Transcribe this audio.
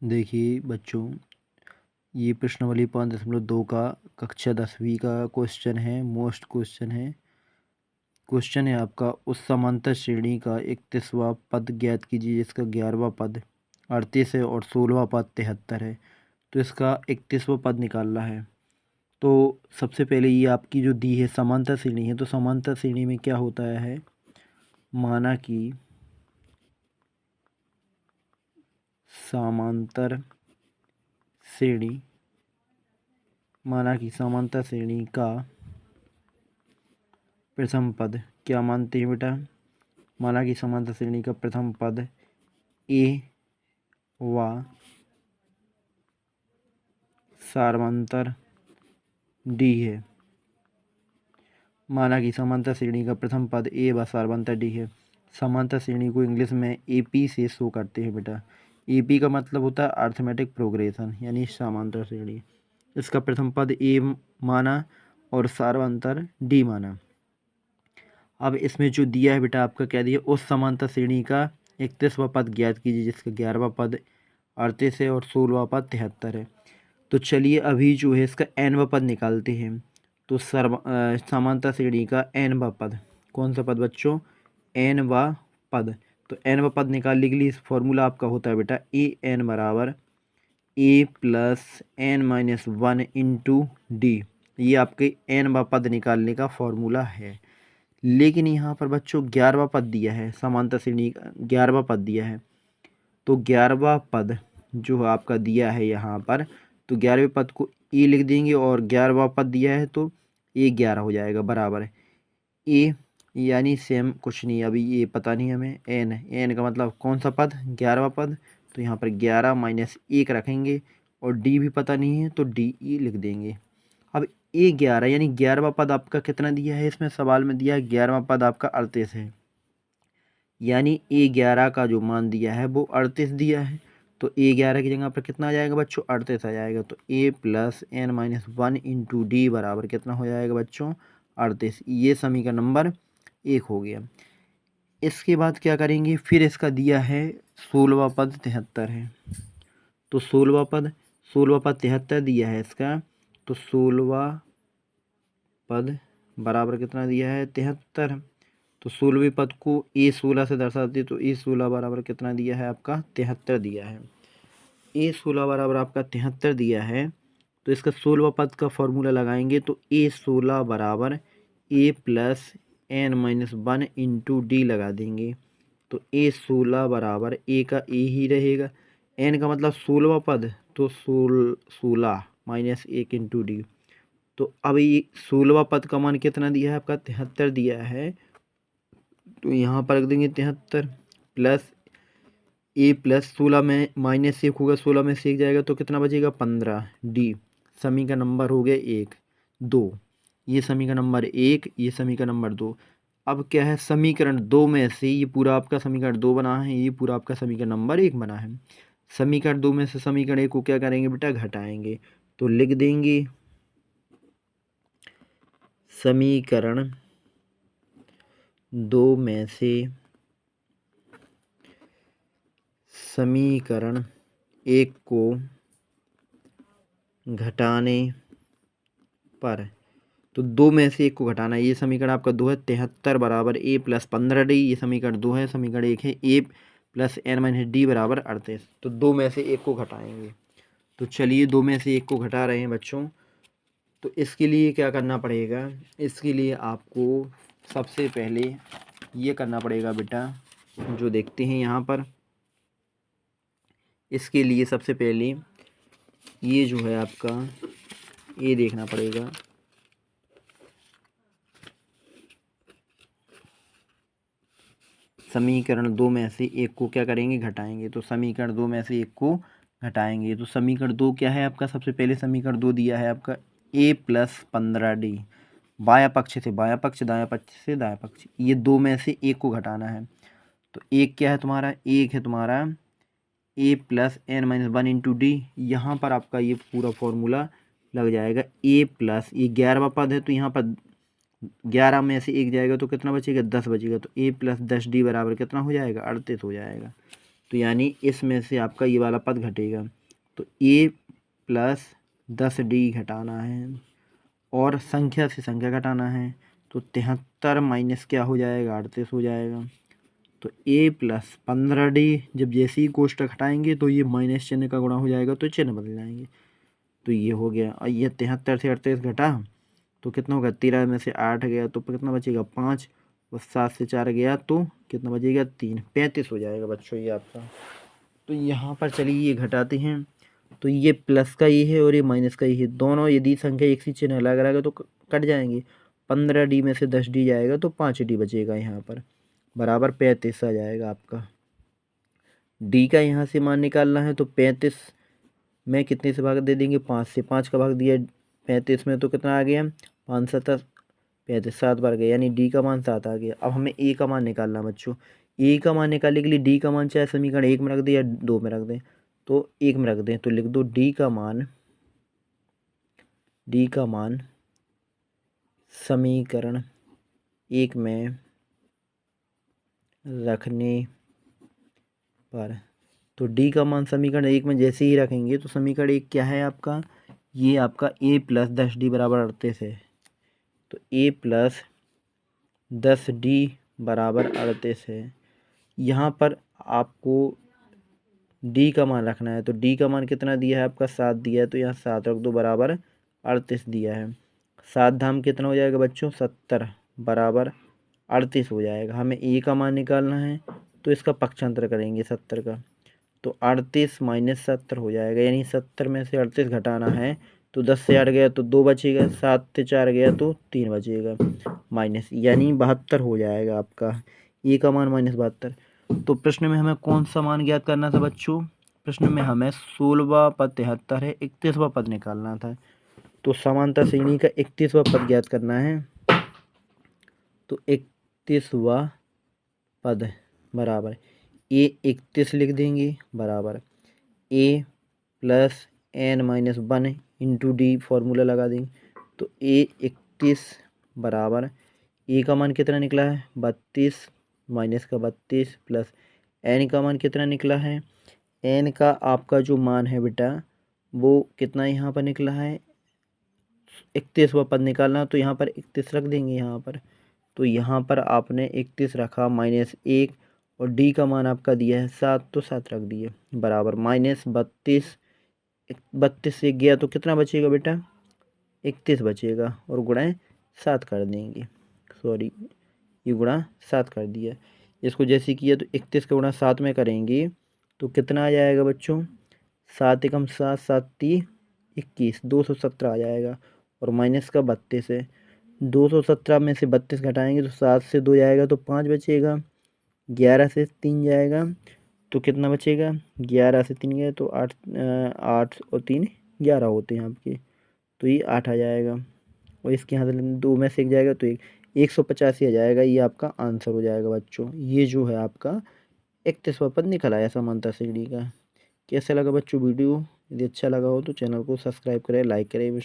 देखिए बच्चों, ये प्रश्नावली 5.2 का कक्षा 10वीं का क्वेश्चन है। मोस्ट क्वेश्चन है। क्वेश्चन है आपका, उस समांतर श्रेणी का 31वां पद ज्ञात कीजिए जिसका 11वां पद 38 है और 16वां पद 73 है। तो इसका 31वां पद निकालना है। तो सबसे पहले ये आपकी जो दी है समांतर श्रेणी है, तो समांतर श्रेणी में क्या होता है, माना कि समांतर श्रेणी का प्रथम पद क्या मानते हैं बेटा, माना कि समांतर श्रेणी का प्रथम पद ए व सार्वंतर डी है। माना कि समांतर श्रेणी का प्रथम पद ए व सार्वंतर डी है। समांतर श्रेणी को इंग्लिश में एपी से शो करते हैं बेटा। एपी का मतलब होता है अर्थमेटिक प्रोग्रेशन, यानी समांतर श्रेणी। इसका प्रथम पद ए माना और सार्वंतर डी माना। अब इसमें जो दिया है बेटा, आपका क्या दिया, उस समांतर श्रेणी का 31वां पद ज्ञात कीजिए जिसका 11वां पद 38 है और 16वां पद 73 है। तो चलिए अभी जो है इसका nवां पद निकालते हैं। तो समांतर श्रेणी का nवां पद कौन सा पद बच्चों, nवां पद। तो nवां पद निकालने के लिए फॉर्मूला आपका होता है बेटा ए एन बराबर a plus n minus 1 into d. ये आपके nवां पद निकालने का फॉर्मूला है। लेकिन यहाँ पर बच्चों 11वां पद दिया है, समांतर श्रेणी का 11वां पद दिया है। तो 11वां पद जो आपका दिया है यहाँ पर, तो 11वें पद को ए लिख देंगे और 11वां पद दिया है तो ए 11 हो जाएगा बराबर ए, यानी सेम कुछ नहीं, अभी ये पता नहीं हमें। एन का मतलब कौन सा पद, 11वां पद। तो यहाँ पर 11 माइनस 1 रखेंगे और डी भी पता नहीं है तो डी ई लिख देंगे। अब ए 11 यानी 11वां पद आपका कितना दिया है, इसमें सवाल में दिया है 11वां पद आपका 38 है, यानी ए 11 का जो मान दिया है वो 38 दिया है। तो ए 11 की जगह पर कितना आ जाएगा बच्चों, 38 आ जाएगा। तो a plus n minus 1 into d बराबर कितना हो जाएगा बच्चों, 38। ये समीकरण नंबर 1 हो गया। इसके बाद क्या करेंगे, फिर इसका दिया है 16वां पद 73 है। तो 16वां पद 73 दिया है इसका। तो 16वां पद बराबर कितना दिया है, 73। तो 16वें पद को ए 16 से दर्शाते, तो ए 16 बराबर कितना दिया है आपका, 73 दिया है। ए 16 बराबर आपका 73 दिया है। तो इसका 16वां पद का फॉर्मूला लगाएंगे तो ए 16 बराबर a plus n minus 1 into d लगा देंगे। तो ए 16 बराबर ए का ए ही रहेगा, एन का मतलब 16वां पद, तो 16 माइनस 1 इंटू डी। तो अब ये 16वां पद का मान कितना दिया है आपका, 73 दिया है। तो यहाँ पर रख देंगे 73 प्लस ए प्लस 16 में माइनस 1 होगा, 16 में से 1 जाएगा तो कितना बचेगा, 15 डी। समीकरण नंबर हो गया 1 2। ये समीकरण नंबर 1, ये समीकरण नंबर 2। अब क्या है, समीकरण 2 में से ये पूरा आपका समीकरण 2 बना है, ये पूरा आपका समीकरण नंबर 1 बना है। समीकरण 2 में से समीकरण 1 को क्या करेंगे बेटा, घटाएंगे। तो लिख देंगे समीकरण 2 में से समीकरण 1 को घटाने पर, तो 2 में से 1 को घटाना है। ये समीकरण आपका 2 है, 73 बराबर ए प्लस 15 डी। ये समीकरण 2 है। समीकरण 1 है ए प्लस एन माइनस डी बराबर 38। तो 2 में से 1 को घटाएंगे। तो चलिए 2 में से 1 को घटा रहे हैं बच्चों। तो इसके लिए क्या करना पड़ेगा, इसके लिए आपको सबसे पहले ये करना पड़ेगा बेटा, जो देखते हैं यहाँ पर। इसके लिए सबसे पहले ये जो है आपका ये देखना पड़ेगा। समीकरण 2 में से 1 को क्या करेंगे, घटाएंगे। तो समीकरण 2 में से 1 को घटाएंगे। तो समीकरण 2 क्या है आपका, सबसे पहले समीकरण 2 दिया है आपका ए प्लस 15 डी। बायां पक्ष से बायां पक्ष, दायां पक्ष से दायां पक्ष, ये 2 में से 1 को घटाना है। तो एक क्या है तुम्हारा, एक है तुम्हारा a plus n minus 1 into d. यहाँ पर आपका ये पूरा फॉर्मूला लग जाएगा। ए प्लस ये 11वां पद है, तो यहाँ पर 11 में से 1 जाएगा तो कितना बचेगा, 10 बचेगा। तो ए प्लस 10 डी बराबर कितना हो जाएगा, 38 हो जाएगा। तो यानी इसमें से आपका ये वाला पद घटेगा। तो a प्लस 10d घटाना है और संख्या से संख्या घटाना है। तो 73 माइनस क्या हो जाएगा, 38 हो जाएगा। तो a प्लस 15d, जब जैसे ही कोष्टक हटाएंगे तो ये माइनस चिन्ह का गुणा हो जाएगा, तो चिन्ह बदल जाएंगे। तो ये हो गया। और ये 73 से 38 घटा तो कितना होगा, 13 में से 8 गया तो कितना बचेगा, 5, और 7 से 4 गया तो कितना बचेगा, 3, 35 हो जाएगा बच्चों ये आपका। तो यहाँ पर चलिए ये घटाते हैं। तो ये प्लस का ये है और ये माइनस का ये है, दोनों यदि संख्या एक सी चिन्ह अलग अलग है तो कट जाएंगे। 15d में से 10d जाएगा तो 5d बचेगा यहाँ पर, बराबर 35 आ जाएगा आपका। d का यहाँ से मान निकालना है तो 35 में कितने से भाग दे देंगे, 5 से। 5 का भाग दिया 35 में तो कितना आ गया, 5 7 35, 7 बार गया, यानी डी का मान 7 आ गया। अब हमें ए का मान निकालना बच्चों। ए का मान निकालने के लिए डी का मान चाहे समीकरण 1 में रख दें या 2 में रख दें, तो 1 में रख दें। तो लिख दो डी का मान समीकरण 1 में रखने पर, तो डी का मान समीकरण 1 में जैसे ही रखेंगे तो समीकरण 1 क्या है आपका, ये आपका a प्लस 10d बराबर 38 है। तो a प्लस 10d बराबर 38 है। यहाँ पर आपको d का मान रखना है। तो d का मान कितना दिया है आपका, 7 दिया है, तो यहाँ 7 रख दो, बराबर 38 दिया है। 7 धाम कितना हो जाएगा बच्चों, 70 बराबर 38 हो जाएगा। हमें a का मान निकालना है तो इसका पक्षांतर करेंगे 70 का, तो 38 माइनस 70 हो जाएगा, यानी 70 में से 38 घटाना है। तो 10 से 8 गया तो 2 बचेगा, 7 से 4 गया तो 3 बचेगा, माइनस, यानी 72 हो जाएगा आपका ए का मान, -72। तो प्रश्न में हमें कौन सा मान ज्ञात करना था बच्चों, प्रश्न में हमें 16वां पद 73 है, 31वां पद निकालना था। तो समांतर श्रेणी का 31वां पद ज्ञात करना है। तो 31वां पद बराबर a 31 लिख देंगे, बराबर a plus n-1 into D, formula लगा देंगे। तो a 31 बराबर a का मान कितना निकला है, 32, माइनस का 32, प्लस n का मान कितना निकला है, n का आपका जो मान है बेटा वो कितना यहाँ पर निकला है, 31वां पद निकालना, तो यहाँ पर 31 रख देंगे यहाँ पर। तो यहाँ पर आपने 31 रखा, -1, और डी का मान आपका दिया है 7, तो 7 रख दिए, बराबर -32, 32 से गया तो कितना बचेगा बेटा, 31 बचेगा, और गुणा 7 कर देंगे, सॉरी ये गुणा 7 कर दिया। इसको जैसे किया तो 31 का गुणा 7 में करेंगे तो कितना आ जाएगा बच्चों, 7 एकम 7, 7 × 21, 217 आ जाएगा, और माइनस का 32 है। 217 में से 32 घटाएंगे तो 7 से 2 जाएगा तो 5 बचेगा, 11 से 3 जाएगा तो कितना बचेगा, 11 से 3 गए तो 8, 8 और 3 11 होते हैं आपके, तो ये 8 आ जाएगा, और इसके यहाँ से 2 में से 1 जाएगा तो 185 आ जाएगा। ये आपका आंसर हो जाएगा बच्चों। ये जो है आपका 31वां पद निकल आया समांतर श्रेणी का। कैसा लगा बच्चों वीडियो, यदि अच्छा लगा हो तो चैनल को सब्सक्राइब करें, लाइक करें।